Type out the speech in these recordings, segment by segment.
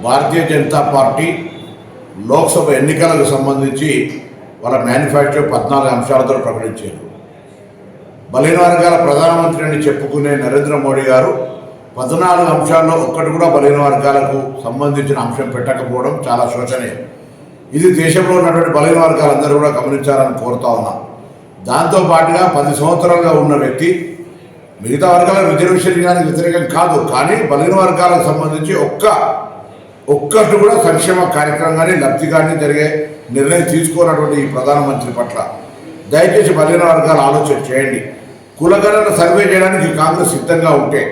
Bharatiya Janata party Lok Sabha ఎన్నికలకు సంబంధించి వాళ్ళ మేనిఫెస్టో 14 అంశాలతో ప్రకటించారు. బలహీన వర్గాల ప్రధానమంత్రి అని చెప్పుకునే నరేంద్ర మోడీ గారు 14 అంశాల్లో ఒక్కటి కూడా బలహీన వర్గాలకు సంబంధించిన అంశం పెట్టకపోవడం చాలా శోచనీయం. ఇది దేశంలో ఉన్నటువంటి బలహీన వర్గాలందరూ కూడా గమనించాలని కోరుతా ఉన్నాం. దాంతోపాటుగా 10 సంవత్సరాలుగా ఉన్న వ్యక్తి మిగతా వర్గాల రిజర్వేషన్ ఇవ్వడానికి వ్యతిరేకం కాదు, కానీ బలహీన వర్గాలకు సంబంధించి ఒక్కటి కూడా సంక్షేమ కార్యక్రమం కానీ లబ్ధి కానీ జరిగే నిర్ణయం తీసుకోనటువంటి ఈ ప్రధానమంత్రి పట్ల దయచేసి బలహీన వర్గాలు ఆలోచన చేయండి. కులగణన సర్వే చేయడానికి కాంగ్రెస్ సిద్ధంగా ఉంటే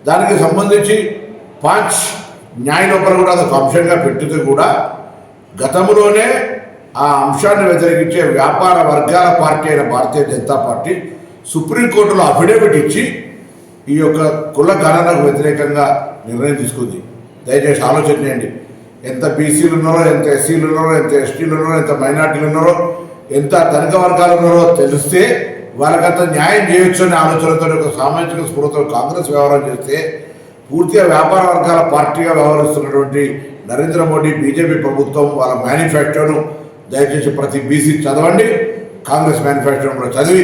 దానికి సంబంధించి పాంచ్ న్యాయలోపల కూడా అదొక అంశంగా పెట్టితే కూడా గతంలోనే ఆ అంశాన్ని వ్యతిరేకించే వ్యాపార వర్గాల పార్టీ అయిన భారతీయ జనతా పార్టీ సుప్రీంకోర్టులో అఫిడవిట్ ఇచ్చి ఈ యొక్క కుల గణనకు వ్యతిరేకంగా నిర్ణయం తీసుకుంది. దయచేసి ఆలోచన చేయండి. ఎంత బీసీలు ఉన్నారో, ఎంత ఎస్సీలు ఉన్నారో, ఎంత ఎస్టీలు ఉన్నారో, ఎంత మైనార్టీలు ఉన్నారో, ఎంత ధనిక వర్గాలు ఉన్నారో తెలిస్తే వాళ్ళకంత న్యాయం చేయొచ్చు అనే ఆలోచనతో ఒక సామాజిక స్ఫూర్తితో కాంగ్రెస్ వ్యవహారం చేస్తే పూర్తిగా వ్యాపార వర్గాల పార్టీగా వ్యవహరిస్తున్నటువంటి నరేంద్ర మోడీ బీజేపీ ప్రభుత్వం వాళ్ళ మేనిఫెస్టోను దయచేసి ప్రతి బీసీ చదవండి. కాంగ్రెస్ మేనిఫెస్టోను కూడా చదివి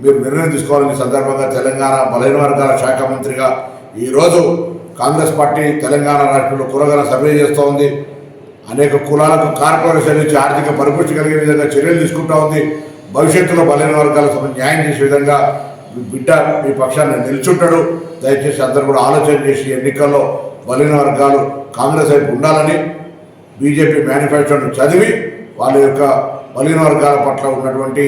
మీరు నిర్ణయం తీసుకోవాలని సందర్భంగా తెలంగాణ బలహీన వర్గాల శాఖ మంత్రిగా ఈరోజు కాంగ్రెస్ పార్టీ తెలంగాణ రాష్ట్రంలో కులగణ సర్వే చేస్తూ ఉంది. అనేక కులాలకు కార్పొరేషన్ నుంచి ఆర్థిక పరిపుష్టి కలిగే విధంగా చర్యలు తీసుకుంటూ ఉంది. భవిష్యత్తులో బలహీన వర్గాలకు న్యాయం చేసే విధంగా బిడ్డ మీ పక్షాన్ని నిల్చుంటాడు. దయచేసి అందరూ కూడా ఆలోచన చేసి ఎన్నికల్లో బలహీన వర్గాలు కాంగ్రెస్ వైపు ఉండాలని బీజేపీ మేనిఫెస్టోను చదివి వాళ్ళ యొక్క బలహీన వర్గాల పట్ల ఉన్నటువంటి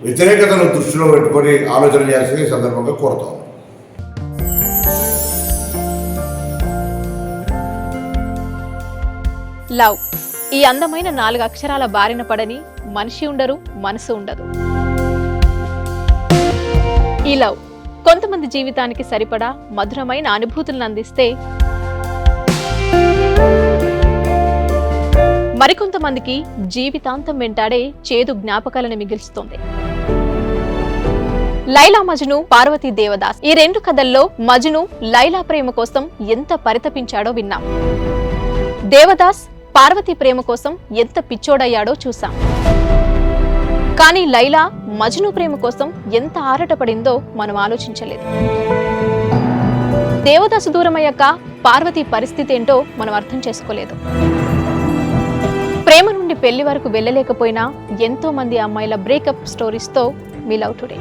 వ్యతిరేకతను దృష్టిలో పెట్టుకొని ఆలోచన చేయాల్సింది సందర్భంగా కోరుతాం. లవ్ ఈ అందమైన 4 అక్షరాల బారిన పడని మనిషి ఉండరు, మనసు ఉండదు. ఈ లవ్ కొంతమంది జీవితానికి సరిపడా మధురమైన అనుభూతులను అందిస్తే మరికొంతమందికి జీవితాంతం వెంటాడే చేదు జ్ఞాపకాలను మిగిల్స్తుంది. లైలా మజ్ను, పార్వతీ దేవదాస్ ఈ 2 కథల్లో మజ్ను లైలా ప్రేమ కోసం ఎంత పరితపించాడో విన్నాం. దేవదాస్ పార్వతి ప్రేమ కోసం ఎంత పిచ్చోడయ్యాడో చూసాం. కానీ లైలా మజ్ను ప్రేమ కోసం ఎంత ఆరాటపడిందో మనం ఆలోచించలేదు. దేవదాసు దూరమయ్యాక పార్వతి పరిస్థితి ఏంటో మనం అర్థం చేసుకోలేదు. ప్రేమ నుండి పెళ్లి వరకు వెళ్ళలేకపోయినా ఎంతో మంది అమ్మాయిల బ్రేకప్ స్టోరీస్తో మీ లవ్ టుడే.